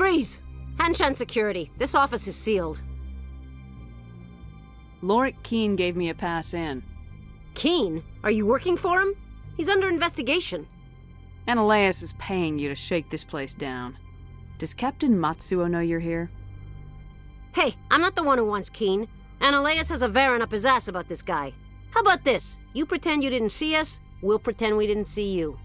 Freeze! Hanshan Security. This office is sealed. Lorik Keene gave me a pass in. Keene? Are you working for him? He's under investigation. Ananias is paying you to shake this place down. Does Captain Matsuo know you're here? Hey, I'm not the one who wants Keene. Ananias has a Varen up his ass about this guy. How about this? You pretend you didn't see us, we'll pretend we didn't see you.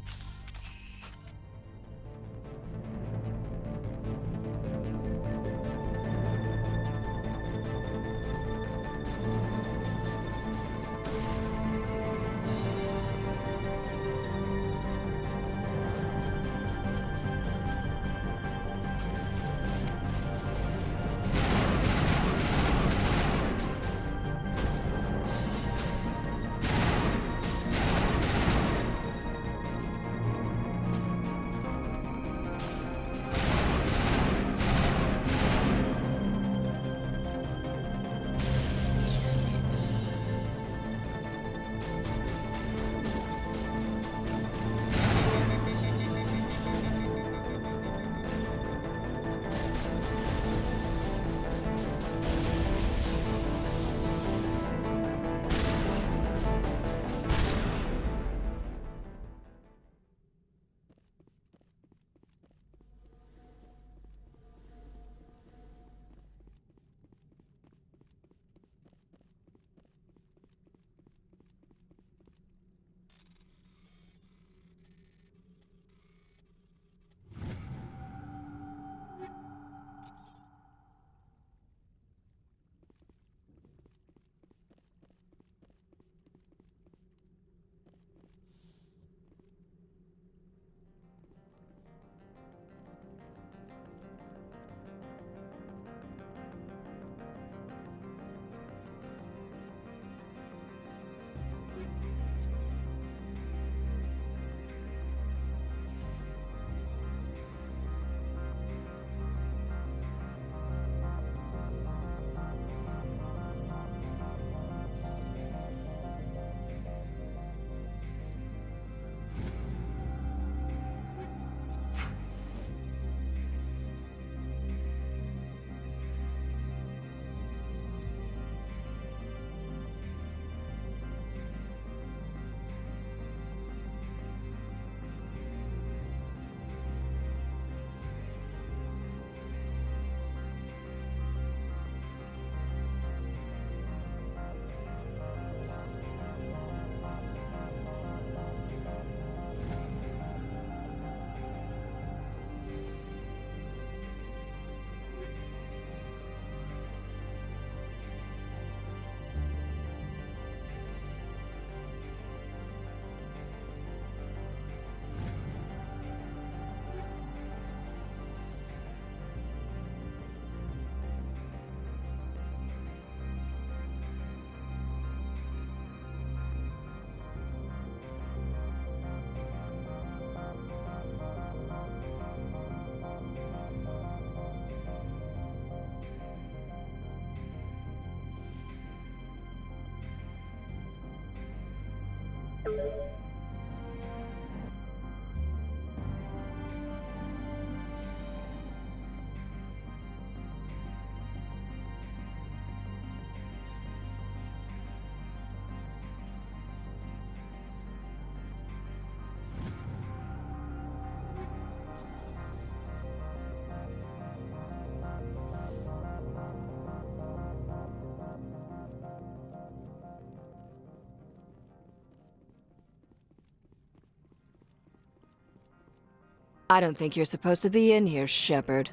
I don't think you're supposed to be in here, Shepard.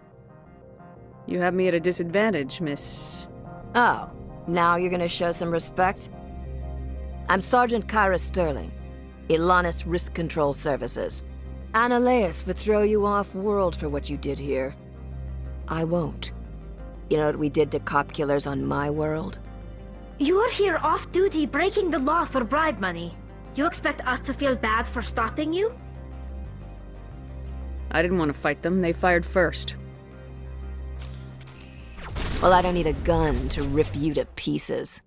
You have me at a disadvantage, Miss... Oh, now you're gonna show some respect? I'm Sergeant Kyra Sterling, Ilanis Risk Control Services. Ananias would throw you off-world for what you did here. I won't. You know what we did to cop killers on my world? You're here off-duty breaking the law for bribe money. You expect us to feel bad for stopping you? I didn't want to fight them. They fired first. Well, I don't need a gun to rip you to pieces.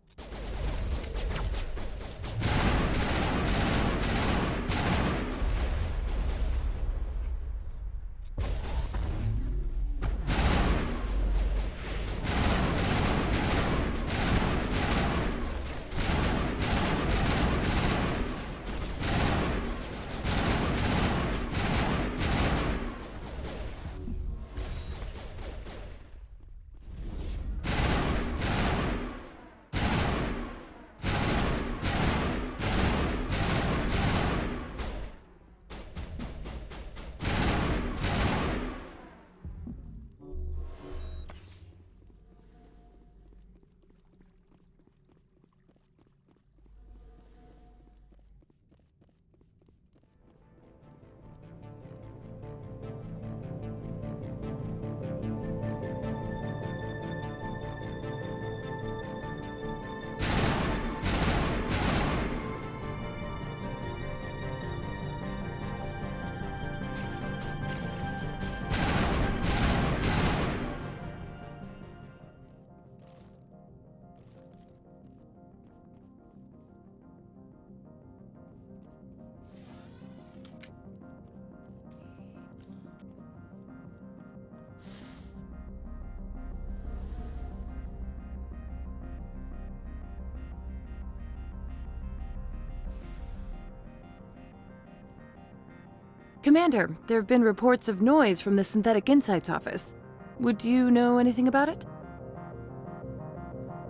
Commander, there have been reports of noise from the Synthetic Insights office. Would you know anything about it?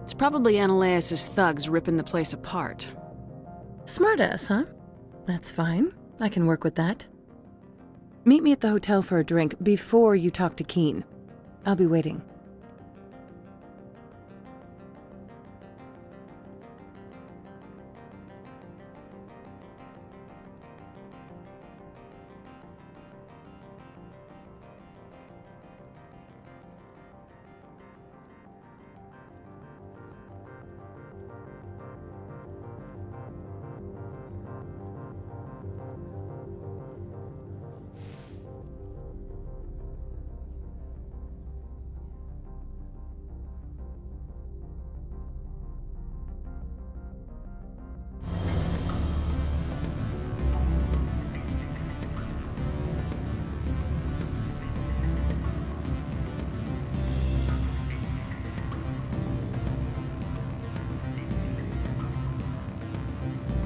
It's probably Ananias' thugs ripping the place apart. Smartass, huh? That's fine. I can work with that. Meet me at the hotel for a drink before you talk to Keen. I'll be waiting.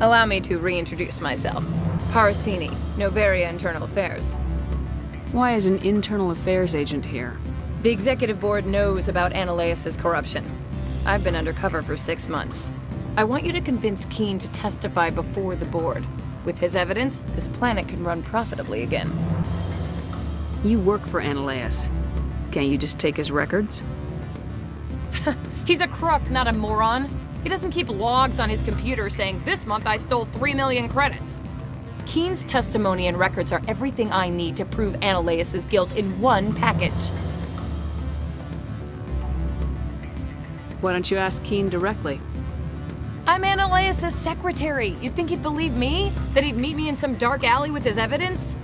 Allow me to reintroduce myself. Parasini, Noveria Internal Affairs. Why is an internal affairs agent here? The executive board knows about Ananias' corruption. I've been undercover for 6 months. I want you to convince Keen to testify before the board. With his evidence, this planet can run profitably again. You work for Ananias. Can't you just take his records? He's a crook, not a moron. He doesn't keep logs on his computer saying, "This month I stole 3 million credits." Keen's testimony and records are everything I need to prove Ananias' guilt in one package. Why don't you ask Keen directly? I'm Ananias' secretary. You'd think he'd believe me? That he'd meet me in some dark alley with his evidence?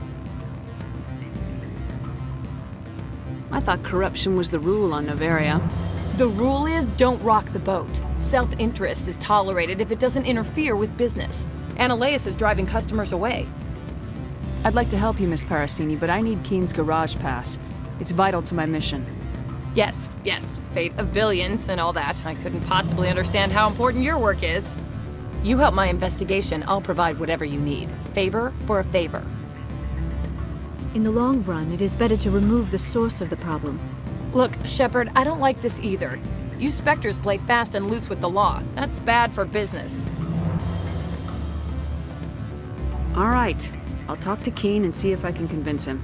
I thought corruption was the rule on Noveria. The rule is don't rock the boat. Self-interest is tolerated if it doesn't interfere with business. Ananias is driving customers away. I'd like to help you, Miss Parasini, but I need Keen's garage pass. It's vital to my mission. Yes, fate of billions and all that. I couldn't possibly understand how important your work is. You help my investigation, I'll provide whatever you need. Favor for a favor. In the long run, it is better to remove the source of the problem. Look, Shepard, I don't like this either. You Spectres play fast and loose with the law. That's bad for business. All right. I'll talk to Keen and see if I can convince him.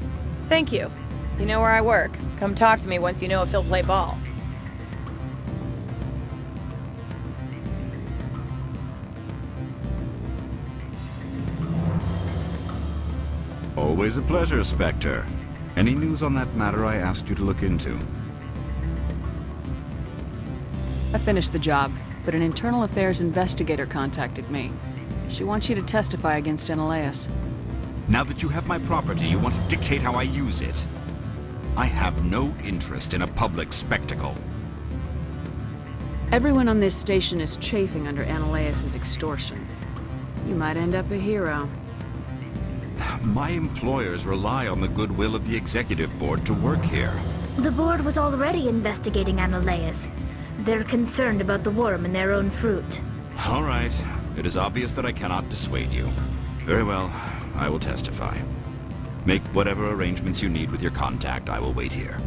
Thank you. You know where I work. Come talk to me once you know if he'll play ball. Always a pleasure, Spectre. Any news on that matter I asked you to look into? I finished the job, but an internal affairs investigator contacted me. She wants you to testify against Ananias. Now that you have my property, you want to dictate how I use it. I have no interest in a public spectacle. Everyone on this station is chafing under Ananias' extortion. You might end up a hero. My employers rely on the goodwill of the executive board to work here. The board was already investigating Ananias. They're concerned about the worm in their own fruit. All right. It is obvious that I cannot dissuade you. Very well. I will testify. Make whatever arrangements you need with your contact. I will wait here.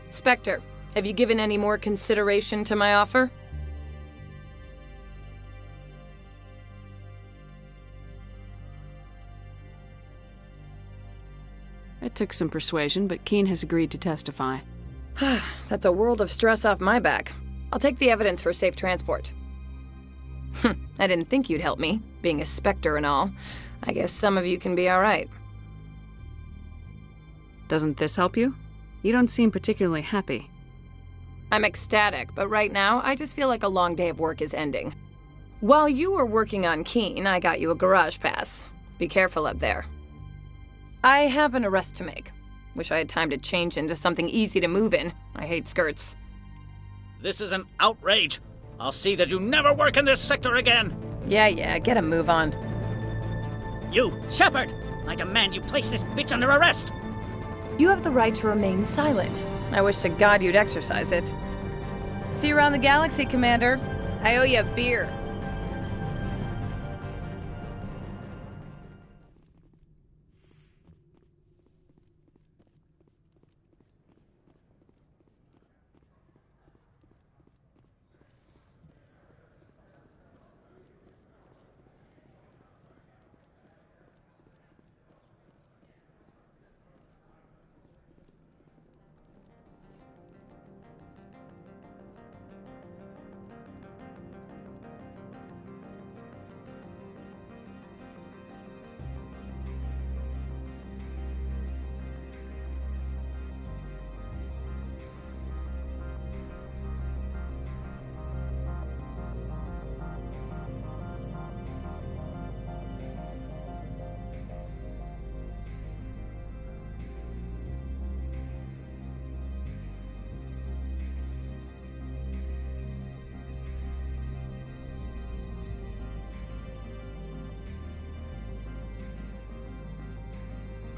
Spectre, have you given any more consideration to my offer? It took some persuasion, but Keene has agreed to testify. That's a world of stress off my back. I'll take the evidence for safe transport. I didn't think you'd help me, being a Spectre and all. I guess some of you can be alright. Doesn't this help you? You don't seem particularly happy. I'm ecstatic, but right now, I just feel like a long day of work is ending. While you were working on Keene, I got you a garage pass. Be careful up there. I have an arrest to make. Wish I had time to change into something easy to move in. I hate skirts. This is an outrage. I'll see that you never work in this sector again. Yeah, get a move on. You, Shepard! I demand you place this bitch under arrest! You have the right to remain silent. I wish to God you'd exercise it. See you around the galaxy, Commander. I owe you a beer.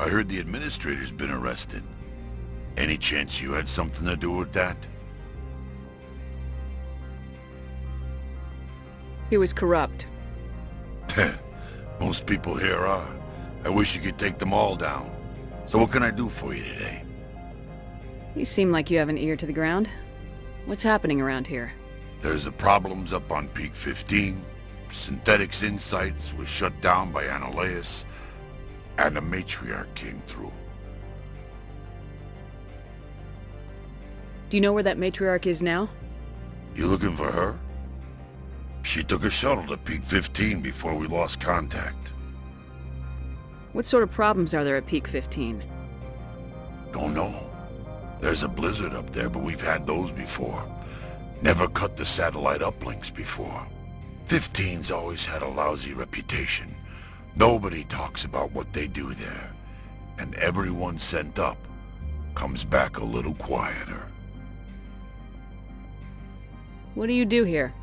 I heard the administrator's been arrested. Any chance you had something to do with that? He was corrupt. Most people here are. I wish you could take them all down. So what can I do for you today? You seem like you have an ear to the ground. What's happening around here? There's the problems up on Peak 15. Synthetics Insights was shut down by Analeus. And the Matriarch came through. Do you know where that matriarch is now? You looking for her? She took a shuttle to Peak 15 before we lost contact. What sort of problems are there at Peak 15? Don't know. There's a blizzard up there, but we've had those before. Never cut the satellite uplinks before. 15's always had a lousy reputation. Nobody talks about what they do there. And everyone sent up comes back a little quieter. What do you do here?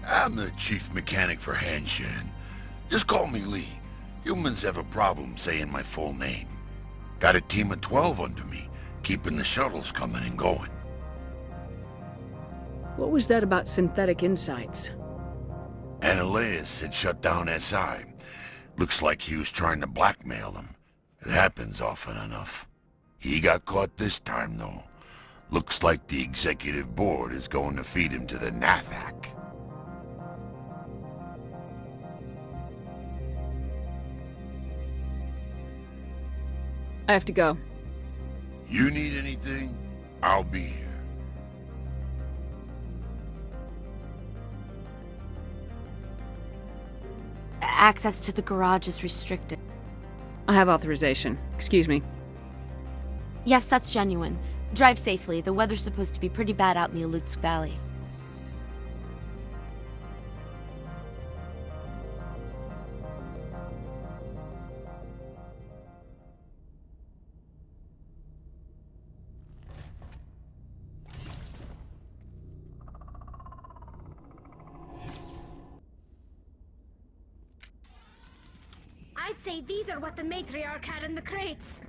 I'm the chief mechanic for Hanshan. Just call me Lee. Humans have a problem saying my full name. Got a team of 12 under me, keeping the shuttles coming and going. What was that about Synthetic Insights? Analeus had shut down SI. Looks like he was trying to blackmail them. It happens often enough. He got caught this time, though. Looks like the executive board is going to feed him to the Nathak. I have to go. You need anything? I'll be here. Access to the garage is restricted. I have authorization. Excuse me. Yes, that's genuine. Drive safely. The weather's supposed to be pretty bad out in the Alutsk Valley. I'd say these are what the matriarch had in the crates.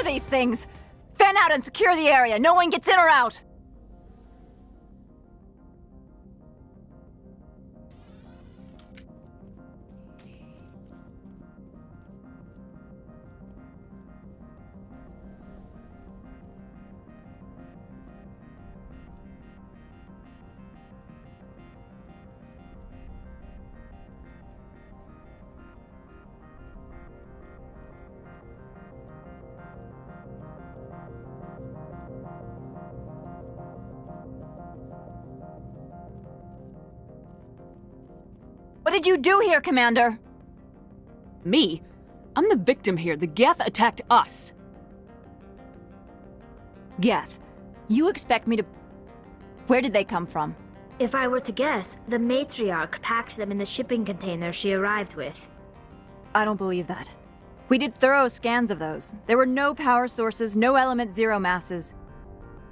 these things! Fan out and secure the area. No one gets in or out. What did you do here, Commander? Me? I'm the victim here. The Geth attacked us. Geth, you expect me to... Where did they come from? If I were to guess, the matriarch packed them in the shipping container she arrived with. I don't believe that. We did thorough scans of those. There were no power sources, no element zero masses.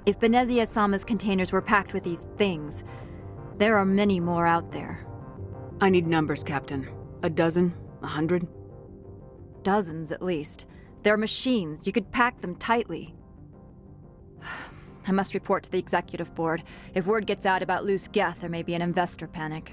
If Benezia Sama's containers were packed with these things, there are many more out there. I need numbers, Captain. A dozen? 100? Dozens, at least. They're machines. You could pack them tightly. I must report to the executive board. If word gets out about loose Geth, there may be an investor panic.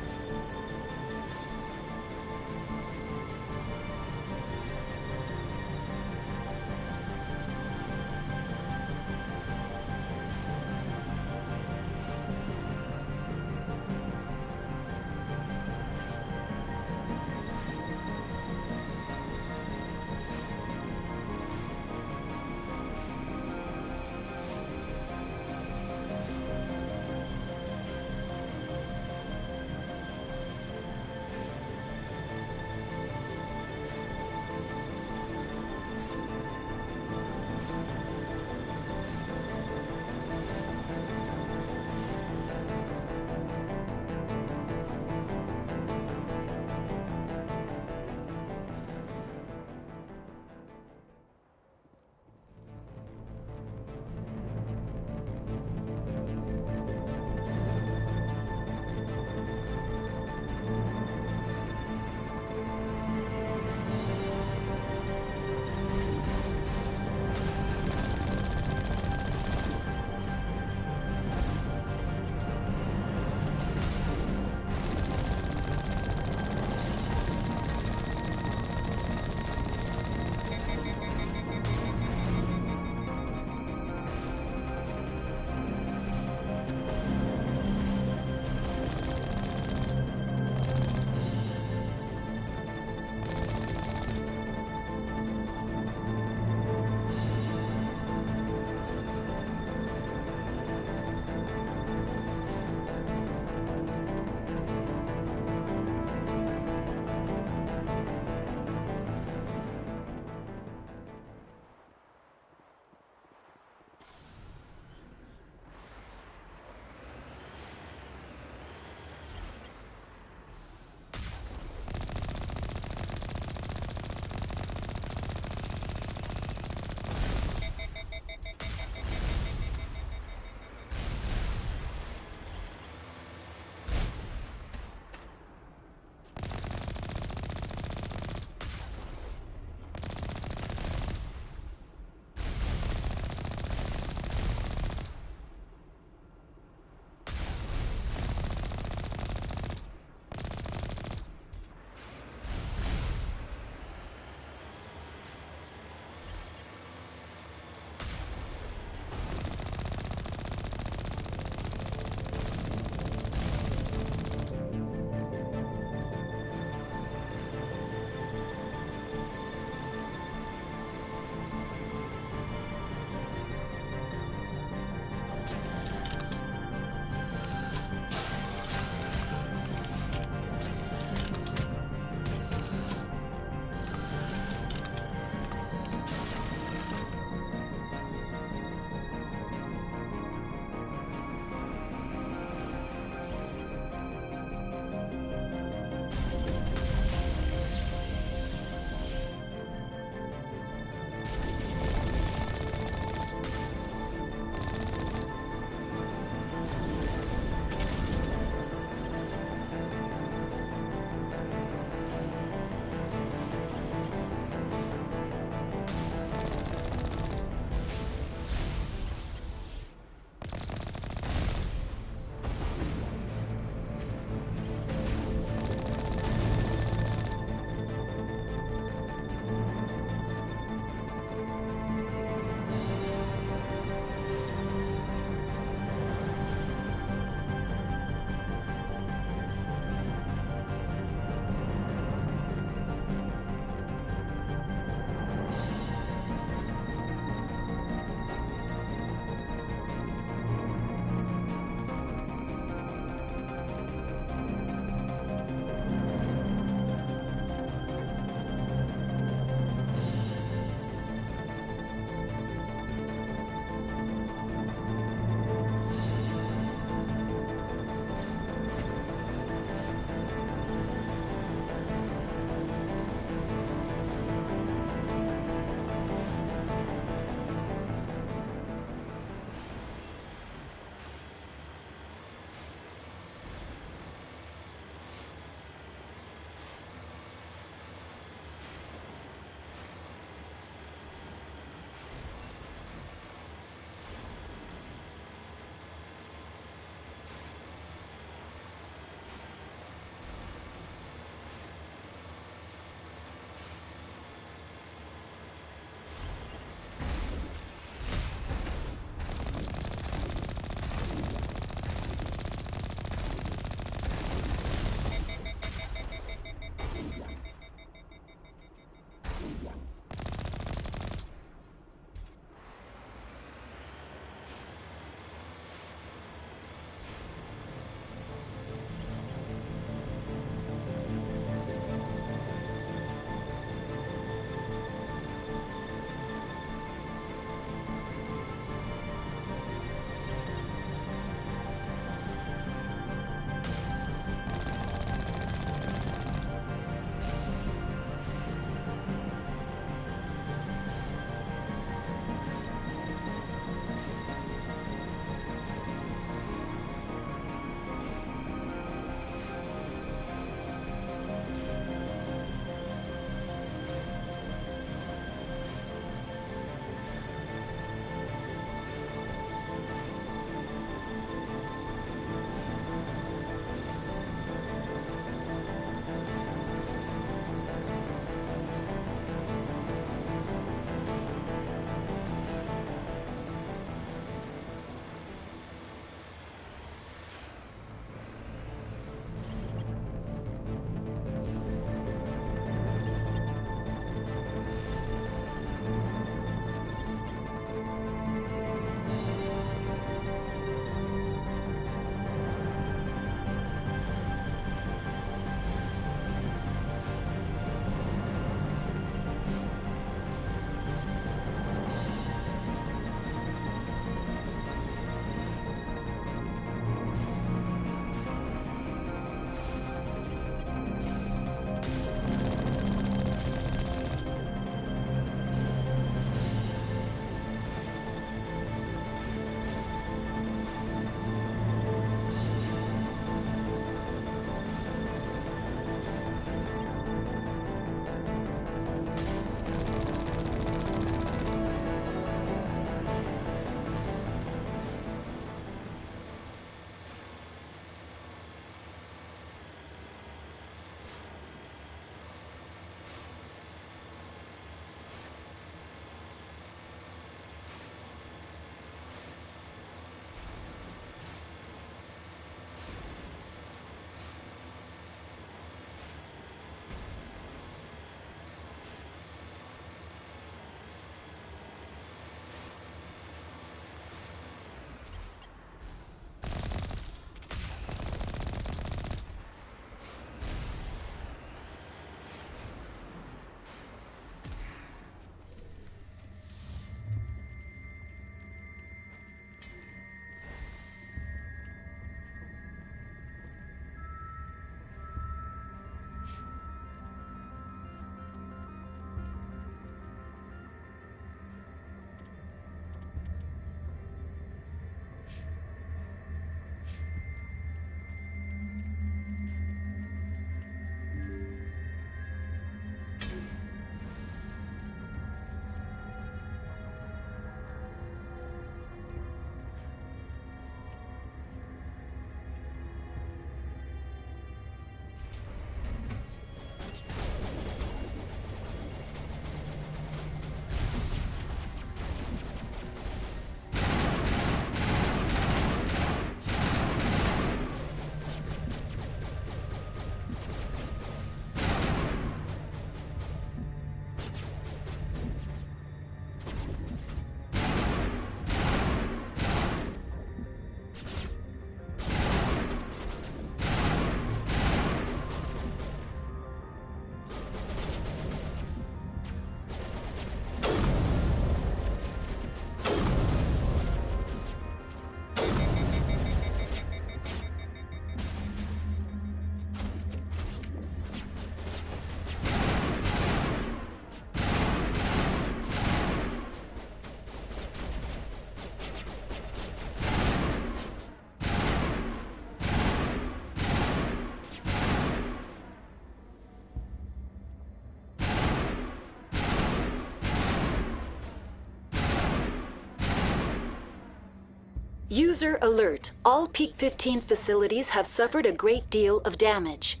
User alert. All Peak 15 facilities have suffered a great deal of damage.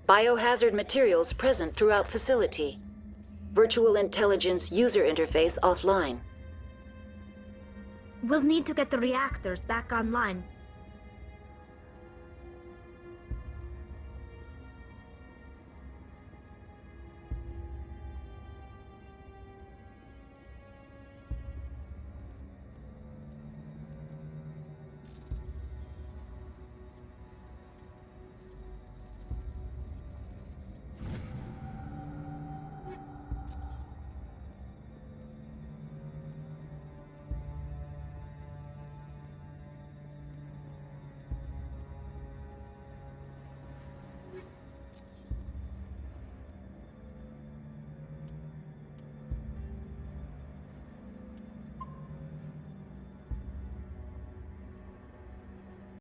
Biohazard materials present throughout facility. Virtual intelligence user interface offline. We'll need to get the reactors back online